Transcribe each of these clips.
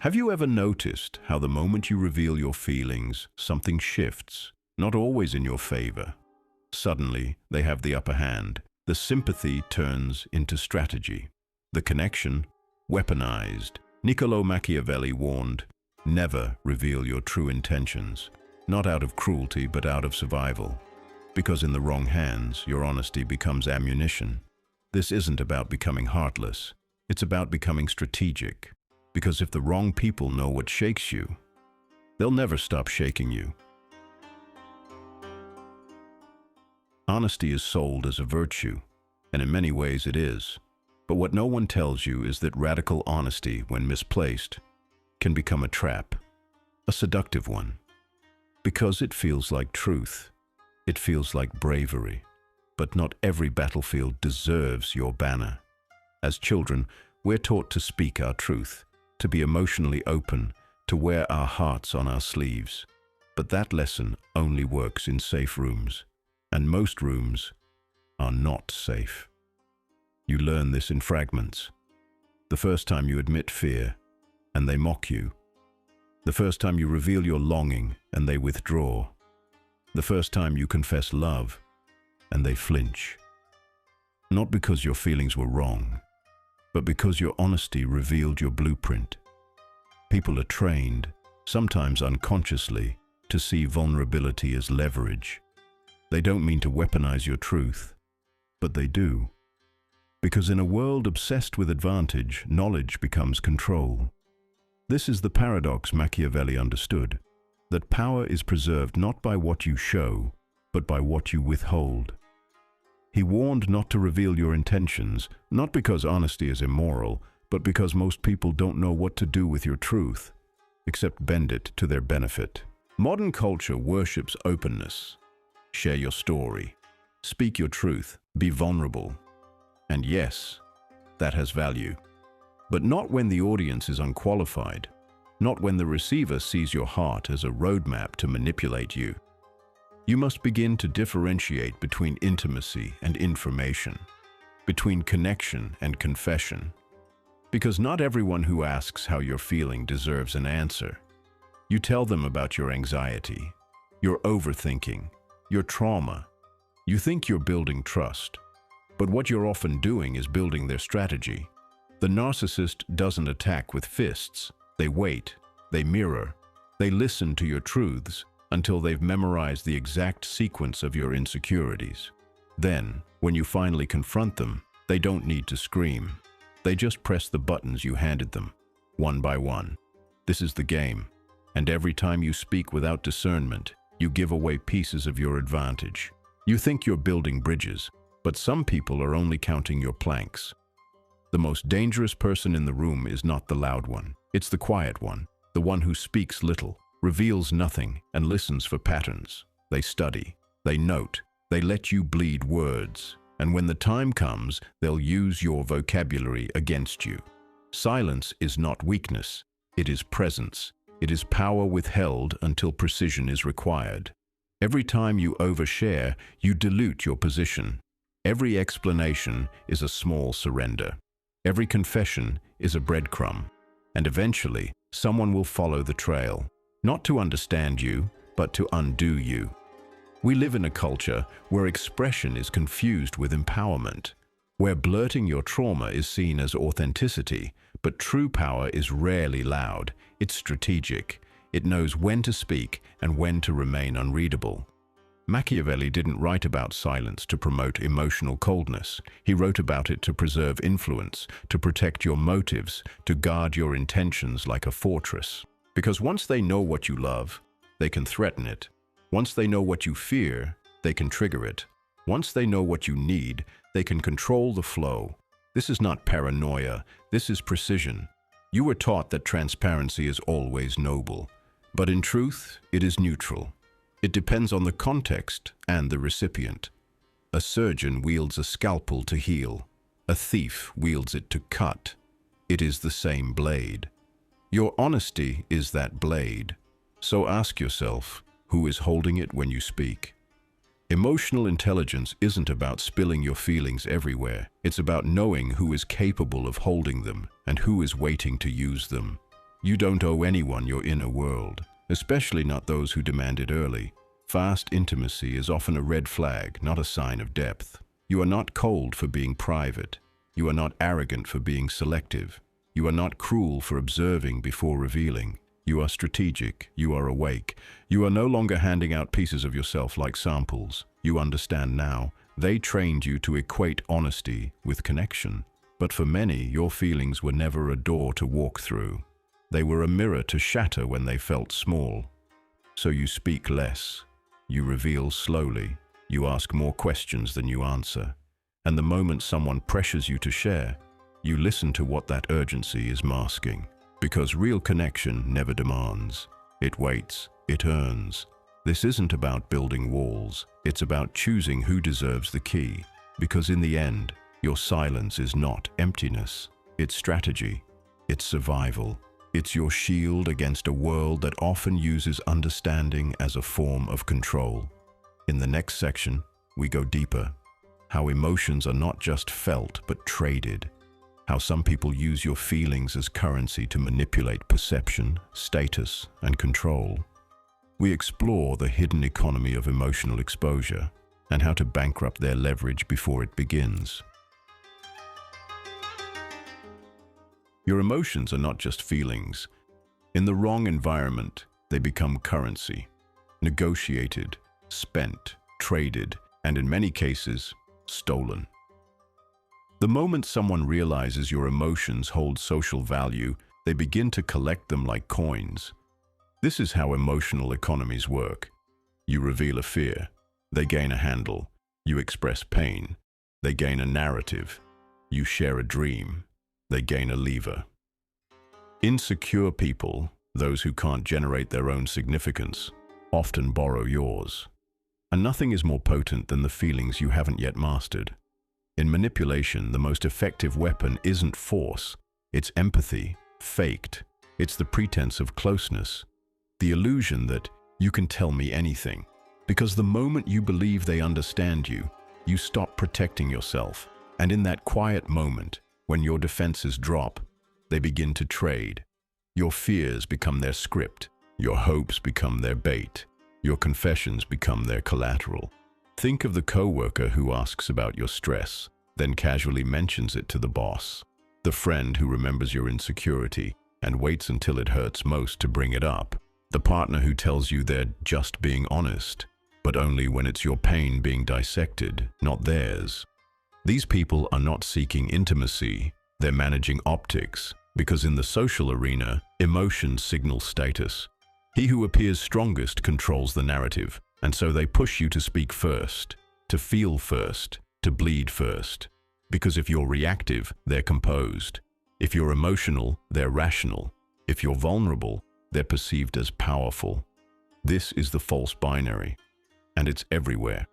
Have you ever noticed how the moment you reveal your feelings, something shifts, not always in your favor? Suddenly, they have the upper hand. The sympathy turns into strategy. The connection, weaponized. Niccolò Machiavelli warned, never reveal your true intentions, not out of cruelty but out of survival. Because in the wrong hands, your honesty becomes ammunition. This isn't about becoming heartless. It's about becoming strategic. Because if the wrong people know what shakes you, they'll never stop shaking you. Honesty is sold as a virtue, and in many ways it is. But what no one tells you is that radical honesty, when misplaced, can become a trap, a seductive one. Because it feels like truth, it feels like bravery. But not every battlefield deserves your banner. As children, we're taught to speak our truth, to be emotionally open, to wear our hearts on our sleeves. But that lesson only works in safe rooms, and most rooms are not safe. You learn this in fragments. The first time you admit fear, and they mock you. The first time you reveal your longing, and they withdraw. The first time you confess love, and they flinch. Not because your feelings were wrong, but because your honesty revealed your blueprint. People are trained, sometimes unconsciously, to see vulnerability as leverage. They don't mean to weaponize your truth, but they do. Because in a world obsessed with advantage, knowledge becomes control. This is the paradox Machiavelli understood, that power is preserved not by what you show, but by what you withhold. He warned not to reveal your intentions, not because honesty is immoral, but because most people don't know what to do with your truth, except bend it to their benefit. Modern culture worships openness. Share your story. Speak your truth. Be vulnerable. And yes, that has value. But not when the audience is unqualified. Not when the receiver sees your heart as a roadmap to manipulate you. You must begin to differentiate between intimacy and information, between connection and confession. Because not everyone who asks how you're feeling deserves an answer. You tell them about your anxiety, your overthinking, your trauma. You think you're building trust, but what you're often doing is building their strategy. The narcissist doesn't attack with fists. They wait, they mirror, they listen to your truths, until they've memorized the exact sequence of your insecurities. Then, when you finally confront them, they don't need to scream. They just press the buttons you handed them, one by one. This is the game, and every time you speak without discernment, you give away pieces of your advantage. You think you're building bridges, but some people are only counting your planks. The most dangerous person in the room is not the loud one. It's the quiet one, the one who speaks little, reveals nothing, and listens for patterns. They study, they note, they let you bleed words, and when the time comes, they'll use your vocabulary against you. Silence is not weakness, it is presence. It is power withheld until precision is required. Every time you overshare, you dilute your position. Every explanation is a small surrender. Every confession is a breadcrumb. And eventually, someone will follow the trail. Not to understand you, but to undo you. We live in a culture where expression is confused with empowerment, where blurting your trauma is seen as authenticity, but true power is rarely loud. It's strategic. It knows when to speak and when to remain unreadable. Machiavelli didn't write about silence to promote emotional coldness. He wrote about it to preserve influence, to protect your motives, to guard your intentions like a fortress. Because once they know what you love, they can threaten it. Once they know what you fear, they can trigger it. Once they know what you need, they can control the flow. This is not paranoia, this is precision. You were taught that transparency is always noble, but in truth, it is neutral. It depends on the context and the recipient. A surgeon wields a scalpel to heal. A thief wields it to cut. It is the same blade. Your honesty is that blade. So ask yourself, who is holding it when you speak? Emotional intelligence isn't about spilling your feelings everywhere. It's about knowing who is capable of holding them and who is waiting to use them. You don't owe anyone your inner world, especially not those who demand it early. Fast intimacy is often a red flag, not a sign of depth. You are not cold for being private. You are not arrogant for being selective. You are not cruel for observing before revealing. You are strategic. You are awake. You are no longer handing out pieces of yourself like samples. You understand now. They trained you to equate honesty with connection. But for many, your feelings were never a door to walk through. They were a mirror to shatter when they felt small. So you speak less. You reveal slowly. You ask more questions than you answer. And the moment someone pressures you to share, you listen to what that urgency is masking. Because real connection never demands. It waits. It earns. This isn't about building walls. It's about choosing who deserves the key. Because in the end, your silence is not emptiness. It's strategy. It's survival. It's your shield against a world that often uses understanding as a form of control. In the next section, we go deeper. How emotions are not just felt, but traded. How some people use your feelings as currency to manipulate perception, status, and control. We explore the hidden economy of emotional exposure and how to bankrupt their leverage before it begins. Your emotions are not just feelings. In the wrong environment, they become currency, negotiated, spent, traded, and in many cases, stolen. The moment someone realizes your emotions hold social value, they begin to collect them like coins. This is how emotional economies work. You reveal a fear. They gain a handle. You express pain. They gain a narrative. You share a dream. They gain a lever. Insecure people, those who can't generate their own significance, often borrow yours. And nothing is more potent than the feelings you haven't yet mastered. In manipulation, the most effective weapon isn't force. It's empathy, faked. It's the pretense of closeness. The illusion that you can tell me anything. Because the moment you believe they understand you, you stop protecting yourself. And in that quiet moment, when your defenses drop, they begin to trade. Your fears become their script. Your hopes become their bait. Your confessions become their collateral. Think of the coworker who asks about your stress, then casually mentions it to the boss. The friend who remembers your insecurity and waits until it hurts most to bring it up. The partner who tells you they're just being honest, but only when it's your pain being dissected, not theirs. These people are not seeking intimacy, they're managing optics, because in the social arena, emotions signal status. He who appears strongest controls the narrative, and so they push you to speak first, to feel first, to bleed first. Because if you're reactive, they're composed. If you're emotional, they're rational. If you're vulnerable, they're perceived as powerful. This is the false binary, and it's everywhere.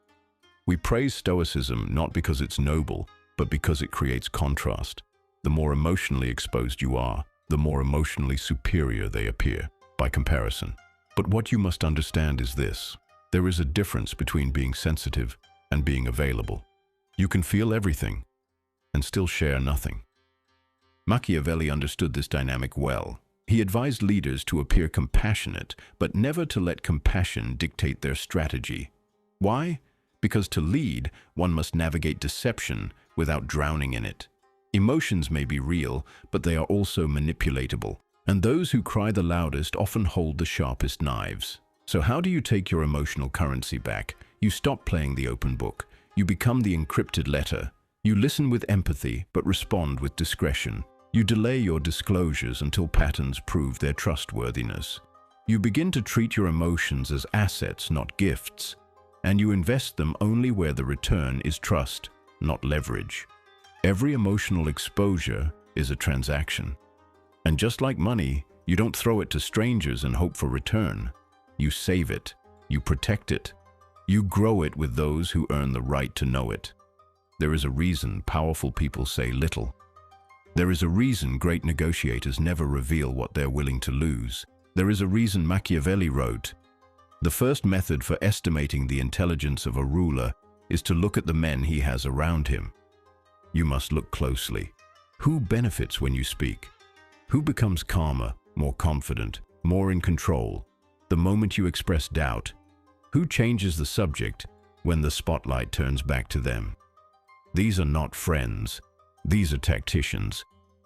We praise stoicism not because it's noble, but because it creates contrast. The more emotionally exposed you are, the more emotionally superior they appear, by comparison. But what you must understand is this. There is a difference between being sensitive and being available. You can feel everything and still share nothing. Machiavelli understood this dynamic well. He advised leaders to appear compassionate, but never to let compassion dictate their strategy. Why? Because to lead, one must navigate deception without drowning in it. Emotions may be real, but they are also manipulatable. And those who cry the loudest often hold the sharpest knives. So how do you take your emotional currency back? You stop playing the open book. You become the encrypted letter. You listen with empathy, but respond with discretion. You delay your disclosures until patterns prove their trustworthiness. You begin to treat your emotions as assets, not gifts. And you invest them only where the return is trust, not leverage. Every emotional exposure is a transaction. And just like money, you don't throw it to strangers and hope for return. You save it. You protect it. You grow it with those who earn the right to know it. There is a reason powerful people say little. There is a reason great negotiators never reveal what they're willing to lose. There is a reason Machiavelli wrote, "The first method for estimating the intelligence of a ruler is to look at the men he has around him." You must look closely. Who benefits when you speak? Who becomes calmer, more confident, more in control. The moment you express doubt, who changes the subject when the spotlight turns back to them? These are not friends. These are tacticians.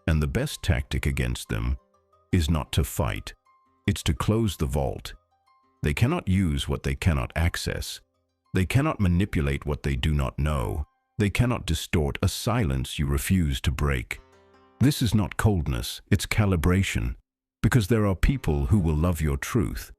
And the best tactic against them is not to fight. It's to close the vault. They cannot use what they cannot access. They cannot manipulate what they do not know. They cannot distort a silence you refuse to break. This is not coldness, it's calibration. Because there are people who will love your truth,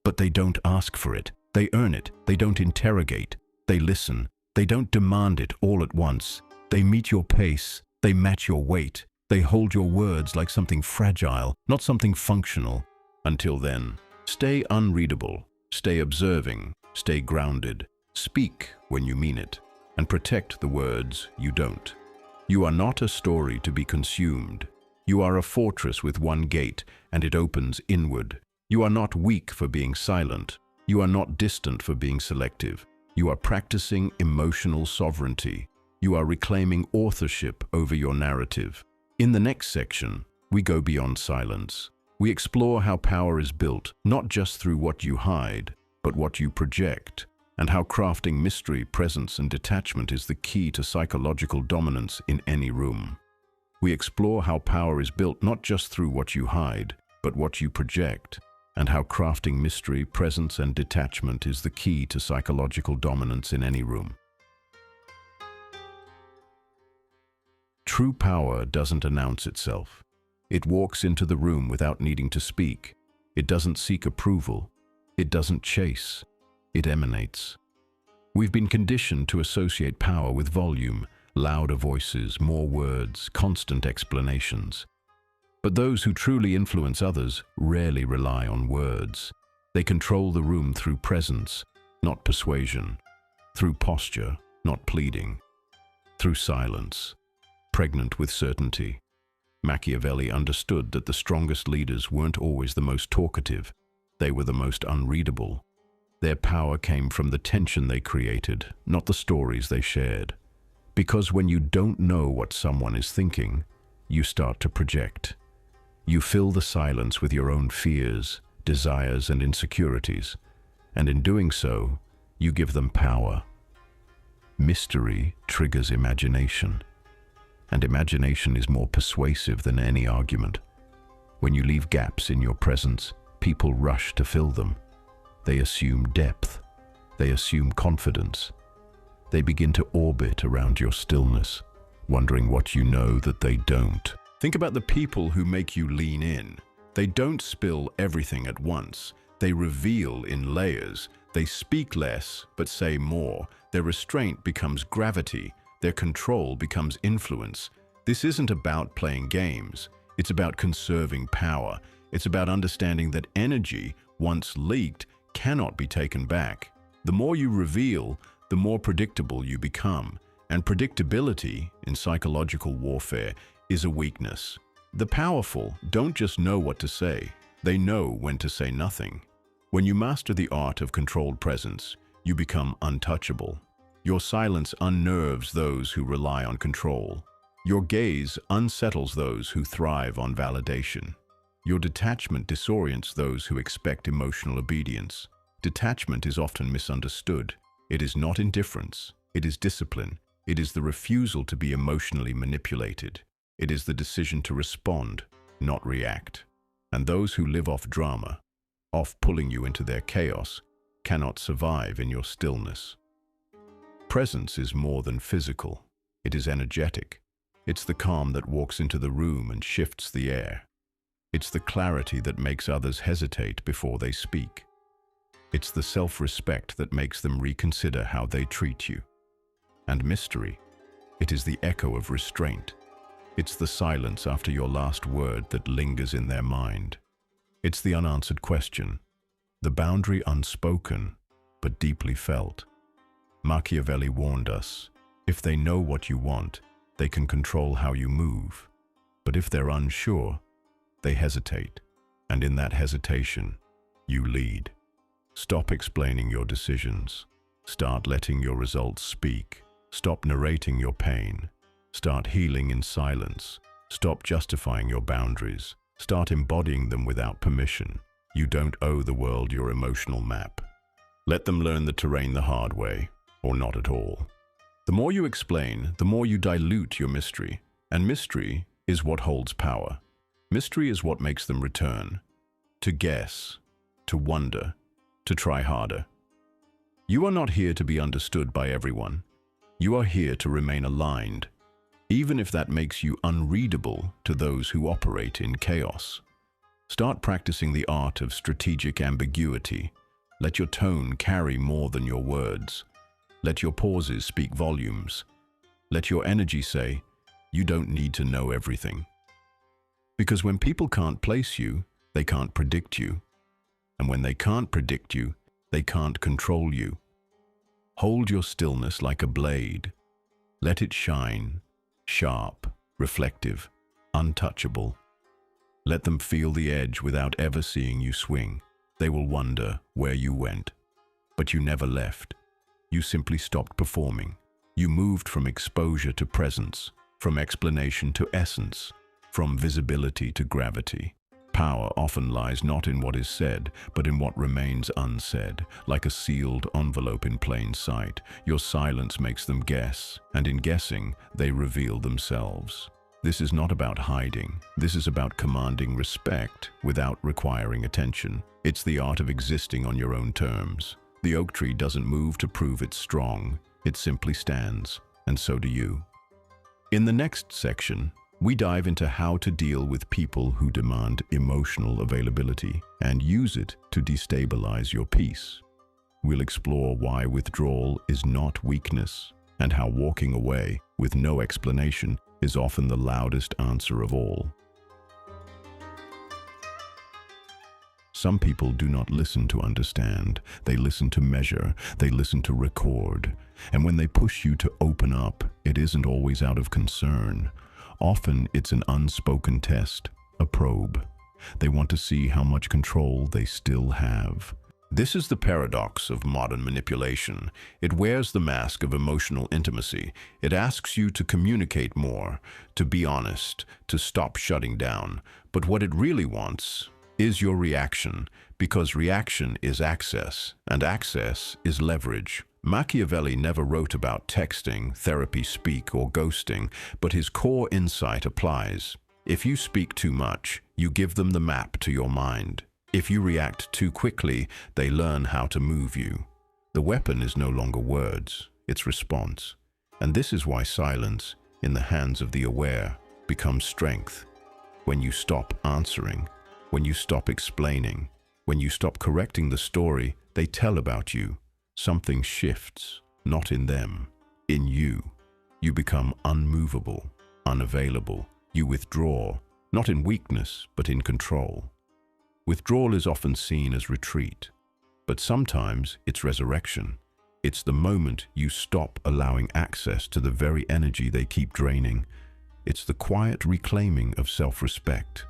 but they don't ask for it. They earn it. They don't interrogate. They listen. They don't demand it all at once. They meet your pace. They match your weight. They hold your words like something fragile, not something functional. Until then, stay unreadable, stay observing, stay grounded. Speak when you mean it, and protect the words you don't. You are not a story to be consumed. You are a fortress with one gate, and it opens inward. You are not weak for being silent. You are not distant for being selective. You are practicing emotional sovereignty. You are reclaiming authorship over your narrative. In the next section, we go beyond silence. We explore how power is built, not just through what you hide, but what you project, and how crafting mystery, presence, and detachment is the key to psychological dominance in any room. We explore how power is built not just through what you hide, but what you project, and how crafting mystery, presence, and detachment is the key to psychological dominance in any room. True power doesn't announce itself. It walks into the room without needing to speak. It doesn't seek approval. It doesn't chase. It emanates. We've been conditioned to associate power with volume, louder voices, more words, constant explanations. But those who truly influence others rarely rely on words. They control the room through presence, not persuasion, through posture, not pleading, through silence, pregnant with certainty. Machiavelli understood that the strongest leaders weren't always the most talkative. They were the most unreadable. Their power came from the tension they created, not the stories they shared. Because when you don't know what someone is thinking, you start to project. You fill the silence with your own fears, desires, and insecurities, and in doing so, you give them power. Mystery triggers imagination, and imagination is more persuasive than any argument. When you leave gaps in your presence, people rush to fill them. They assume depth. They assume confidence. They begin to orbit around your stillness, wondering what you know that they don't. Think about the people who make you lean in. They don't spill everything at once. They reveal in layers. They speak less, but say more. Their restraint becomes gravity. Their control becomes influence. This isn't about playing games. It's about conserving power. It's about understanding that energy, once leaked, cannot be taken back. The more you reveal, the more predictable you become. And predictability, in psychological warfare, is a weakness. The powerful don't just know what to say. They know when to say nothing. When you master the art of controlled presence, you become untouchable. Your silence unnerves those who rely on control. Your gaze unsettles those who thrive on validation. Your detachment disorients those who expect emotional obedience. Detachment is often misunderstood. It is not indifference. It is discipline. It is the refusal to be emotionally manipulated. It is the decision to respond, not react. And those who live off drama, off pulling you into their chaos, cannot survive in your stillness. Presence is more than physical. It is energetic. It's the calm that walks into the room and shifts the air. It's the clarity that makes others hesitate before they speak. It's the self-respect that makes them reconsider how they treat you. And mystery, it is the echo of restraint. It's the silence after your last word that lingers in their mind. It's the unanswered question, the boundary unspoken but deeply felt. Machiavelli warned us, if they know what you want, they can control how you move. But if they're unsure, they hesitate. And in that hesitation, you lead. Stop explaining your decisions. Start letting your results speak. Stop narrating your pain. Start healing in silence. Stop justifying your boundaries. Start embodying them without permission. You don't owe the world your emotional map. Let them learn the terrain the hard way, or not at all. The more you explain, the more you dilute your mystery. And mystery is what holds power. Mystery is what makes them return. To guess, to wonder, to try harder. You are not here to be understood by everyone. You are here to remain aligned, even if that makes you unreadable to those who operate in chaos. Start practicing the art of strategic ambiguity. Let your tone carry more than your words. Let your pauses speak volumes. Let your energy say, you don't need to know everything. Because when people can't place you, they can't predict you. And when they can't predict you, they can't control you. Hold your stillness like a blade. Let it shine, sharp, reflective, untouchable. Let them feel the edge without ever seeing you swing. They will wonder where you went. But you never left. You simply stopped performing. You moved from exposure to presence, from explanation to essence, from visibility to gravity. Power often lies not in what is said, but in what remains unsaid. Like a sealed envelope in plain sight, your silence makes them guess, and in guessing, they reveal themselves. This is not about hiding. This is about commanding respect without requiring attention. It's the art of existing on your own terms. The oak tree doesn't move to prove it's strong. It simply stands, and so do you. In the next section, we dive into how to deal with people who demand emotional availability and use it to destabilize your peace. We'll explore why withdrawal is not weakness and how walking away with no explanation is often the loudest answer of all. Some people do not listen to understand. They listen to measure. They listen to record. And when they push you to open up, it isn't always out of concern. Often it's an unspoken test, a probe. They want to see how much control they still have. This is the paradox of modern manipulation. It wears the mask of emotional intimacy. It asks you to communicate more, to be honest, to stop shutting down. But what it really wants is your reaction, because reaction is access, and access is leverage. Machiavelli never wrote about texting, therapy speak, or ghosting, but his core insight applies. If you speak too much, you give them the map to your mind. If you react too quickly, they learn how to move you. The weapon is no longer words, it's response. And this is why silence, in the hands of the aware, becomes strength. When you stop answering, when you stop explaining, when you stop correcting the story they tell about you, something shifts, not in them, in you. You become unmovable, unavailable. You withdraw, not in weakness, but in control. Withdrawal is often seen as retreat, but sometimes it's resurrection. It's the moment you stop allowing access to the very energy they keep draining. It's the quiet reclaiming of self-respect.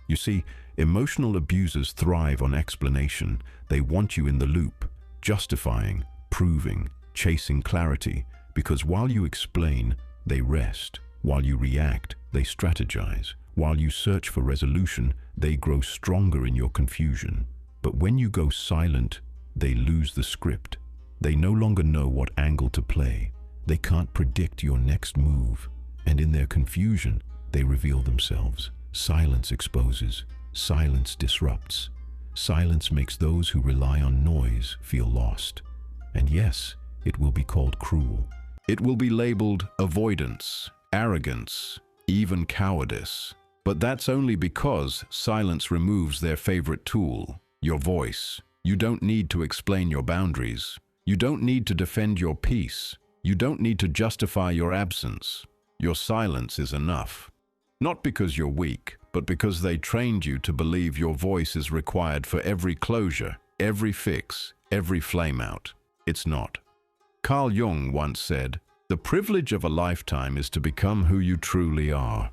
You see, emotional abusers thrive on explanation. They want you in the loop, justifying, proving, chasing clarity, because while you explain, they rest. While you react, they strategize. While you search for resolution, they grow stronger in your confusion. But when you go silent, they lose the script. They no longer know what angle to play. They can't predict your next move. And in their confusion, they reveal themselves. Silence exposes. Silence disrupts. Silence makes those who rely on noise feel lost. And yes, it will be called cruel. It will be labeled avoidance, arrogance, even cowardice. But that's only because silence removes their favorite tool, your voice. You don't need to explain your boundaries. You don't need to defend your peace. You don't need to justify your absence. Your silence is enough. Not because you're weak, but because they trained you to believe your voice is required for every closure, every fix, every flame-out. It's not. Carl Jung once said, "The privilege of a lifetime is to become who you truly are."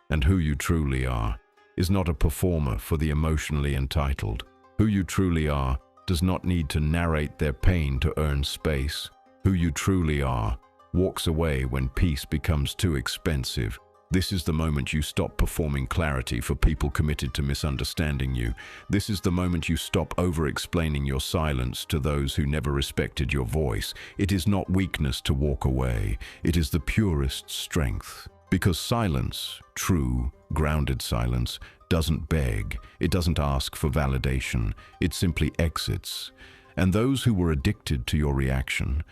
And who you truly are is not a performer for the emotionally entitled. Who you truly are does not need to narrate their pain to earn space. Who you truly are walks away when peace becomes too expensive. This is the moment you stop performing clarity for people committed to misunderstanding you. This is the moment you stop over-explaining your silence to those who never respected your voice. It is not weakness to walk away. It is the purest strength. Because silence, true, grounded silence, doesn't beg. It doesn't ask for validation. It simply exits. And those who were addicted to your reaction,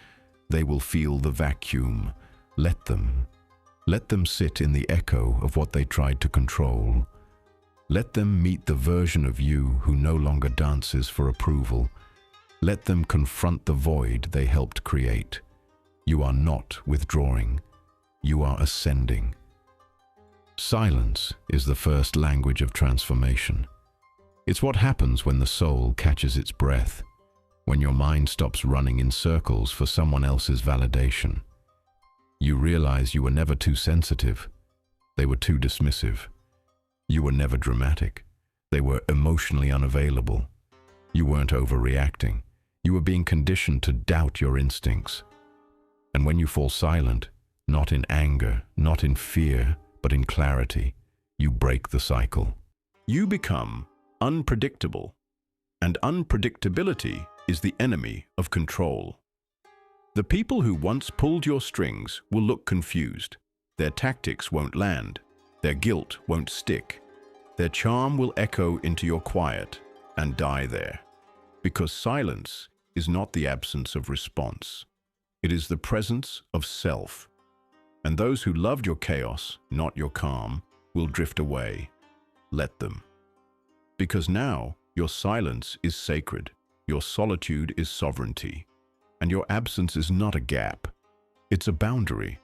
they will feel the vacuum. Let them. Let them sit in the echo of what they tried to control. Let them meet the version of you who no longer dances for approval. Let them confront the void they helped create. You are not withdrawing. You are ascending. Silence is the first language of transformation. It's what happens when the soul catches its breath, when your mind stops running in circles for someone else's validation. You realize you were never too sensitive. They were too dismissive. You were never dramatic. They were emotionally unavailable. You weren't overreacting. You were being conditioned to doubt your instincts. And when you fall silent, not in anger, not in fear, but in clarity, you break the cycle. You become unpredictable, and unpredictability is the enemy of control. The people who once pulled your strings will look confused. Their tactics won't land. Their guilt won't stick. Their charm will echo into your quiet and die there. Because silence is not the absence of response. It is the presence of self. And those who loved your chaos, not your calm, will drift away. Let them. Because now your silence is sacred. Your solitude is sovereignty. And your absence is not a gap. It's a boundary.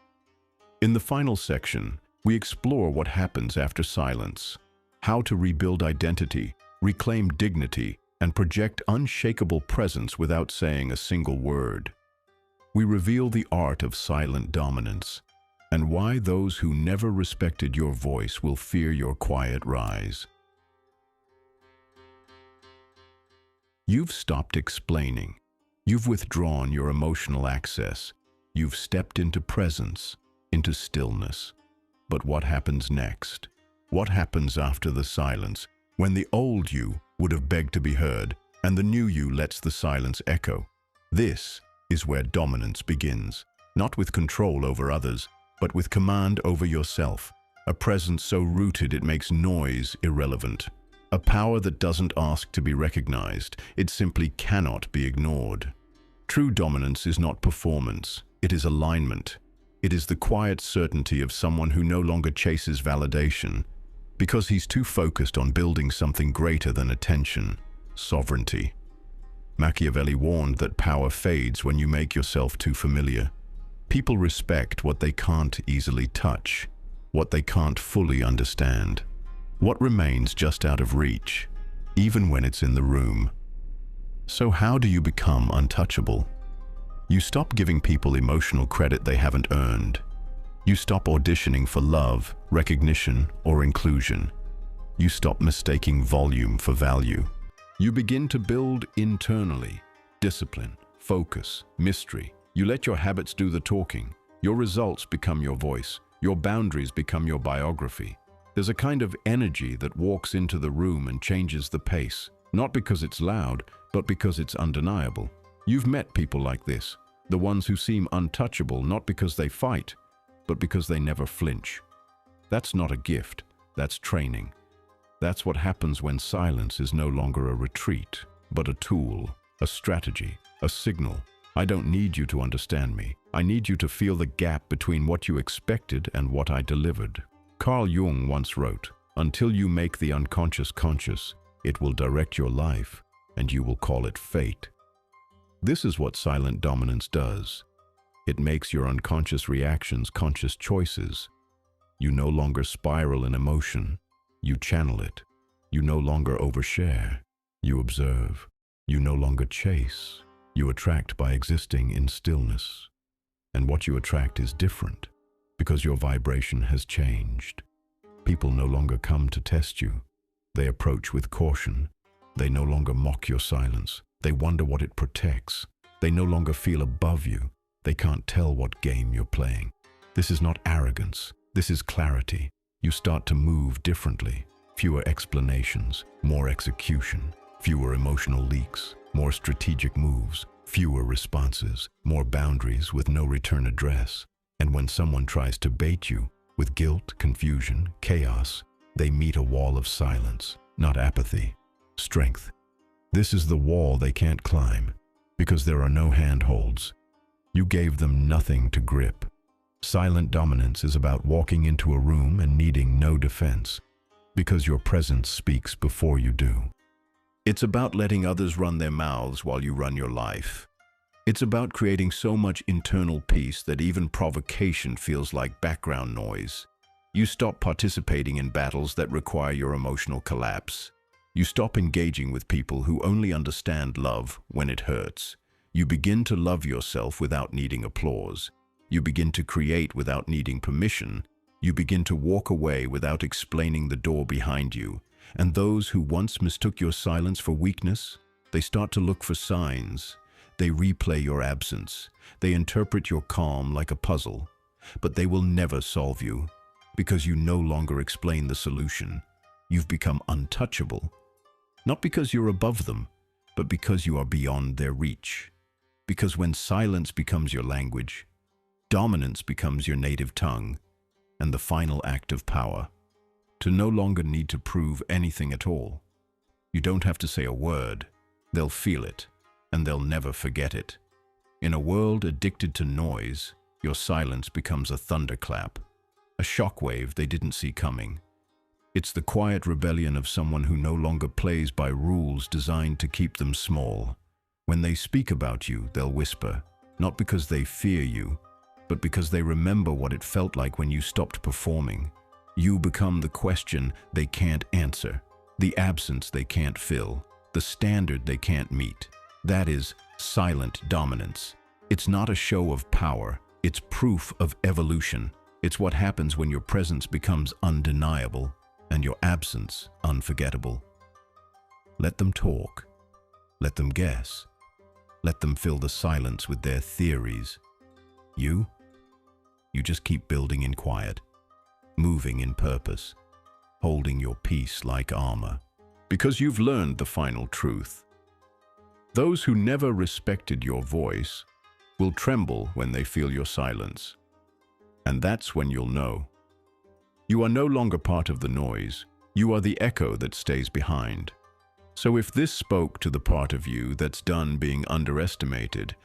In the final section, we explore what happens after silence, how to rebuild identity, reclaim dignity, and project unshakable presence without saying a single word. We reveal the art of silent dominance, and why those who never respected your voice will fear your quiet rise. You've stopped explaining. You've withdrawn your emotional access. You've stepped into presence, into stillness. But what happens next? What happens after the silence, when the old you would have begged to be heard, and the new you lets the silence echo? This is where dominance begins, not with control over others, but with command over yourself, a presence so rooted it makes noise irrelevant. A power that doesn't ask to be recognized, it simply cannot be ignored. True dominance is not performance, it is alignment. It is the quiet certainty of someone who no longer chases validation, because he's too focused on building something greater than attention, sovereignty. Machiavelli warned that power fades when you make yourself too familiar. People respect what they can't easily touch, what they can't fully understand. What remains just out of reach, even when it's in the room. So how do you become untouchable? You stop giving people emotional credit they haven't earned. You stop auditioning for love, recognition, or inclusion. You stop mistaking volume for value. You begin to build internally. Discipline, focus, mystery. You let your habits do the talking. Your results become your voice. Your boundaries become your biography. There's a kind of energy that walks into the room and changes the pace, not because it's loud, but because it's undeniable. You've met people like this, the ones who seem untouchable not because they fight, but because they never flinch. That's not a gift, that's training. That's what happens when silence is no longer a retreat, but a tool, a strategy, a signal. I don't need you to understand me. I need you to feel the gap between what you expected and what I delivered. Carl Jung once wrote, "Until you make the unconscious conscious, it will direct your life, and you will call it fate." This is what silent dominance does. It makes your unconscious reactions conscious choices. You no longer spiral in emotion. You channel it. You no longer overshare. You observe. You no longer chase. You attract by existing in stillness. And what you attract is different, because your vibration has changed. People no longer come to test you. They approach with caution. They no longer mock your silence. They wonder what it protects. They no longer feel above you. They can't tell what game you're playing. This is not arrogance. This is clarity. You start to move differently. Fewer explanations, more execution, fewer emotional leaks, more strategic moves, fewer responses, more boundaries with no return address. And when someone tries to bait you with guilt, confusion, chaos, they meet a wall of silence, not apathy, strength. This is the wall they can't climb because there are no handholds. You gave them nothing to grip. Silent dominance is about walking into a room and needing no defense because your presence speaks before you do. It's about letting others run their mouths while you run your life. It's about creating so much internal peace that even provocation feels like background noise. You stop participating in battles that require your emotional collapse. You stop engaging with people who only understand love when it hurts. You begin to love yourself without needing applause. You begin to create without needing permission. You begin to walk away without explaining the door behind you. And those who once mistook your silence for weakness, they start to look for signs. They replay your absence. They interpret your calm like a puzzle. But they will never solve you because you no longer explain the solution. You've become untouchable. Not because you're above them, but because you are beyond their reach. Because when silence becomes your language, dominance becomes your native tongue, and the final act of power, to no longer need to prove anything at all. You don't have to say a word. They'll feel it, and they'll never forget it. In a world addicted to noise, your silence becomes a thunderclap, a shockwave they didn't see coming. It's the quiet rebellion of someone who no longer plays by rules designed to keep them small. When they speak about you, they'll whisper, not because they fear you, but because they remember what it felt like when you stopped performing. You become the question they can't answer, the absence they can't fill, the standard they can't meet. That is silent dominance. It's not a show of power, it's proof of evolution. It's what happens when your presence becomes undeniable and your absence unforgettable. Let them talk. Let them guess. Let them fill the silence with their theories. You just keep building in quiet, moving in purpose, holding your peace like armor. Because you've learned the final truth. Those who never respected your voice will tremble when they feel your silence. And that's when you'll know. You are no longer part of the noise. You are the echo that stays behind. So if this spoke to the part of you that's done being underestimated,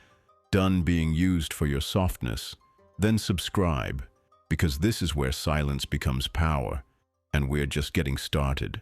done being used for your softness, then subscribe, because this is where silence becomes power, and we're just getting started.